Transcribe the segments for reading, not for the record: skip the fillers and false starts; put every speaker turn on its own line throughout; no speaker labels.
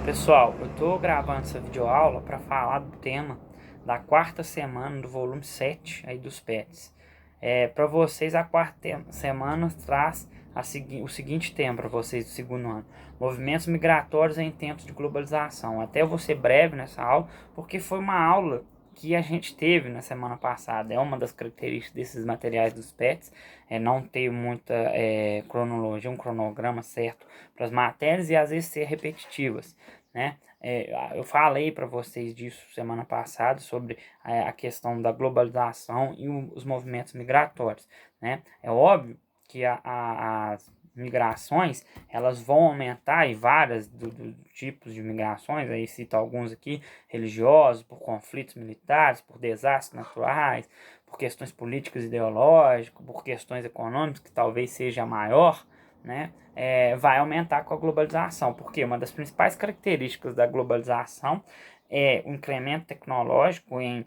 Pessoal, eu estou gravando essa videoaula para falar do tema da quarta semana do volume 7 aí dos PETs. Para vocês, a semana traz o seguinte tema para vocês do segundo ano: movimentos migratórios em tempos de globalização. Até eu vou ser breve nessa aula, porque foi uma aula que a gente teve na semana passada. É uma das características desses materiais dos PETs, não ter muita cronologia, um cronograma certo para as matérias e às vezes ser repetitivas, né? Eu falei para vocês disso semana passada sobre a questão da globalização e os movimentos migratórios, né? É óbvio que as migrações elas vão aumentar, e várias do tipos de migrações, aí cito alguns aqui: religiosos, por conflitos militares, por desastres naturais, por questões políticas e ideológicas, por questões econômicas, que talvez seja a maior, né? Vai aumentar com a globalização, porque uma das principais características da globalização é o incremento tecnológico em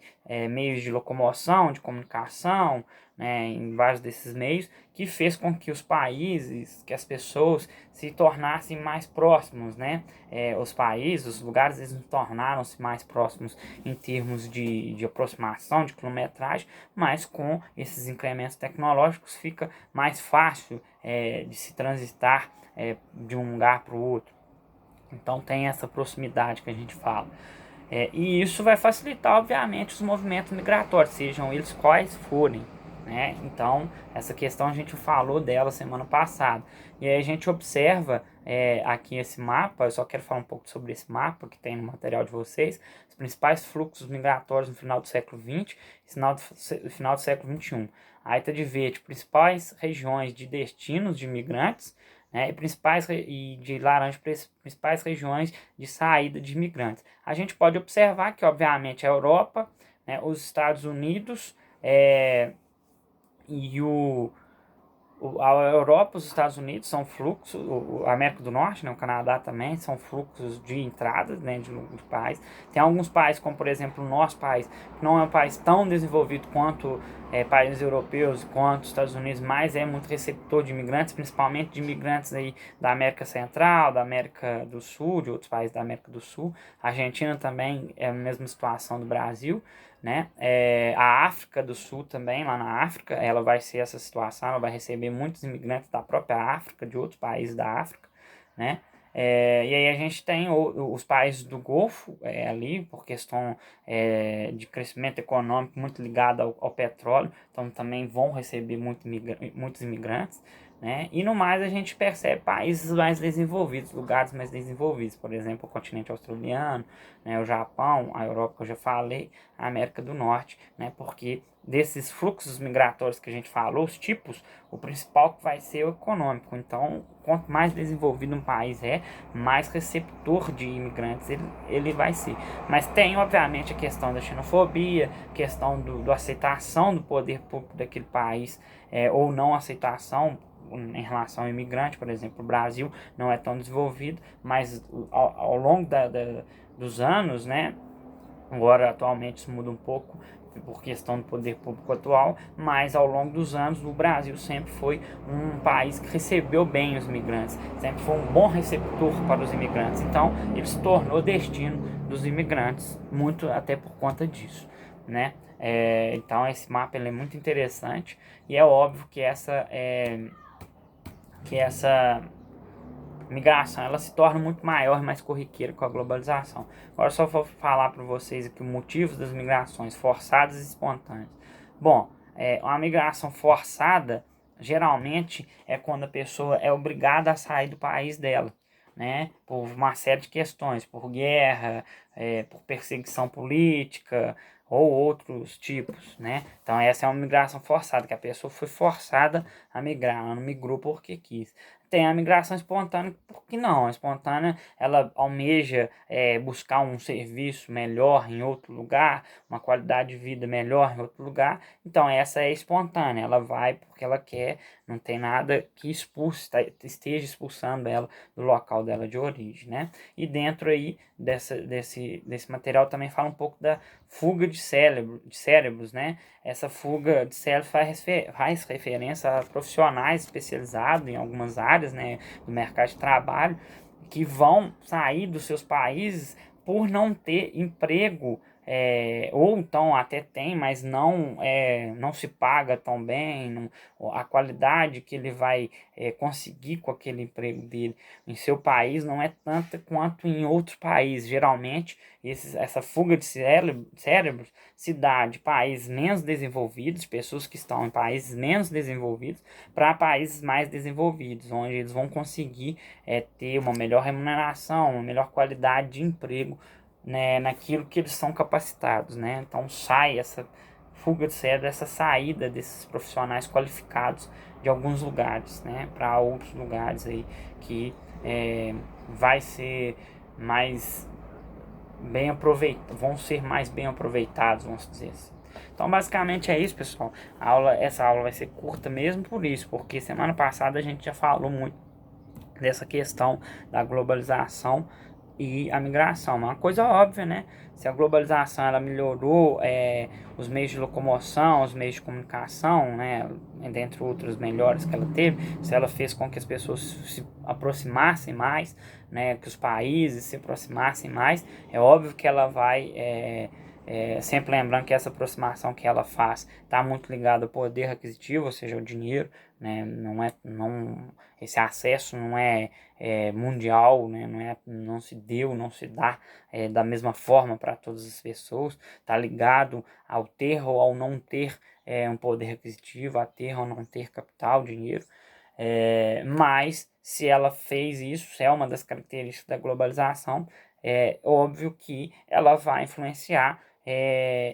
meios de locomoção, de comunicação, né, em vários desses meios, que fez com que os países, que as pessoas se tornassem mais próximos, né? Os países, os lugares, eles tornaram-se mais próximos em termos de aproximação, de quilometragem, mas com esses incrementos tecnológicos fica mais fácil de se transitar de um lugar para o outro. Então tem essa proximidade que a gente fala. E isso vai facilitar, obviamente, os movimentos migratórios, sejam eles quais forem, né? Então, essa questão a gente falou dela semana passada. E aí a gente observa aqui esse mapa. Eu só quero falar um pouco sobre esse mapa que tem no material de vocês: os principais fluxos migratórios no final do século XX e final do século XXI. Aí está de verde principais regiões de destinos de imigrantes, né, e de laranja principais regiões de saída de imigrantes. A gente pode observar que, obviamente, a Europa, né, os Estados Unidos e a Europa, os Estados Unidos são fluxos, a América do Norte, né, o Canadá também, são fluxos de entradas, né, de países. Tem alguns países, como por exemplo o nosso país, que não é um país tão desenvolvido quanto países europeus, quanto os Estados Unidos, mas é muito receptor de imigrantes, principalmente de imigrantes aí da América Central, da América do Sul, de outros países da América do Sul. A Argentina também é a mesma situação do Brasil, né? A África do Sul também, lá na África, ela vai ser essa situação, ela vai receber muitos imigrantes da própria África, de outros países da África, né? E aí a gente tem os países do Golfo ali, por questão de crescimento econômico muito ligado ao petróleo, então também vão receber muitos imigrantes, né? E no mais a gente percebe países mais desenvolvidos, lugares mais desenvolvidos, por exemplo, o continente australiano, né, o Japão, a Europa, que eu já falei, a América do Norte, né? Porque desses fluxos migratórios que a gente falou, os tipos, o principal que vai ser o econômico. Então, quanto mais desenvolvido um país mais receptor de imigrantes ele vai ser. Mas tem, obviamente, a questão da xenofobia, questão do aceitação do poder público daquele país, ou não aceitação em relação ao imigrante. Por exemplo, o Brasil não é tão desenvolvido, mas ao longo dos anos, né? Agora, atualmente, isso muda um pouco por questão do poder público atual, mas ao longo dos anos o Brasil sempre foi um país que recebeu bem os imigrantes, sempre foi um bom receptor para os imigrantes. Então, ele se tornou destino dos imigrantes, muito até por conta disso, né? Então, esse mapa ele é muito interessante, e é óbvio que essa migração ela se torna muito maior e mais corriqueira com a globalização. Agora só vou falar para vocês aqui os motivos das migrações forçadas e espontâneas. Bom, uma migração forçada geralmente é quando a pessoa é obrigada a sair do país dela, né? Por uma série de questões, por guerra, por perseguição política ou outros tipos, né? Então essa é uma migração forçada, que a pessoa foi forçada a migrar, ela não migrou porque quis. Tem a migração espontânea, porque não? A espontânea, ela almeja buscar um serviço melhor em outro lugar, uma qualidade de vida melhor em outro lugar. Então essa é espontânea, ela vai porque ela quer, não tem nada que esteja expulsando ela do local dela de origem, né? E dentro aí desse material também fala um pouco da fuga de cérebros, né? Essa fuga de cérebros faz referência a profissionais especializados em algumas áreas, né, do mercado de trabalho, que vão sair dos seus países por não ter emprego, ou então até tem, mas não se paga tão bem, a qualidade que ele vai conseguir com aquele emprego dele em seu país não é tanta quanto em outros países. Geralmente, essa fuga de cérebros se dá de países menos desenvolvidos, pessoas que estão em países menos desenvolvidos, para países mais desenvolvidos, onde eles vão conseguir ter uma melhor remuneração, uma melhor qualidade de emprego, né, naquilo que eles são capacitados, né? Então sai essa fuga de cérebro, essa saída desses profissionais qualificados de alguns lugares, né, para outros lugares aí que vai ser mais bem aproveitados, vão ser mais bem aproveitados, vamos dizer assim. Então, basicamente é isso, pessoal. Essa aula vai ser curta mesmo por isso, porque semana passada a gente já falou muito dessa questão da globalização e a migração. Uma coisa óbvia, né? Se a globalização ela melhorou os meios de locomoção, os meios de comunicação, né, dentre outros melhores que ela teve, se ela fez com que as pessoas se aproximassem mais, né, que os países se aproximassem mais, é óbvio que ela vai sempre lembrando que essa aproximação que ela faz está muito ligada ao poder aquisitivo, ou seja, o dinheiro, né? Esse acesso não é mundial, né? Não se deu, não se dá da mesma forma para todas as pessoas, está ligado ao ter ou ao não ter um poder aquisitivo, a ter ou não ter capital, dinheiro. Mas se ela fez isso, se é uma das características da globalização, é óbvio que ela vai influenciar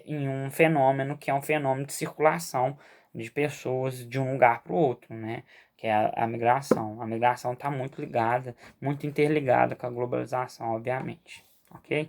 em um fenômeno que é um fenômeno de circulação de pessoas de um lugar para o outro, né? Que é a migração. A migração está muito ligada, muito interligada com a globalização, obviamente, ok?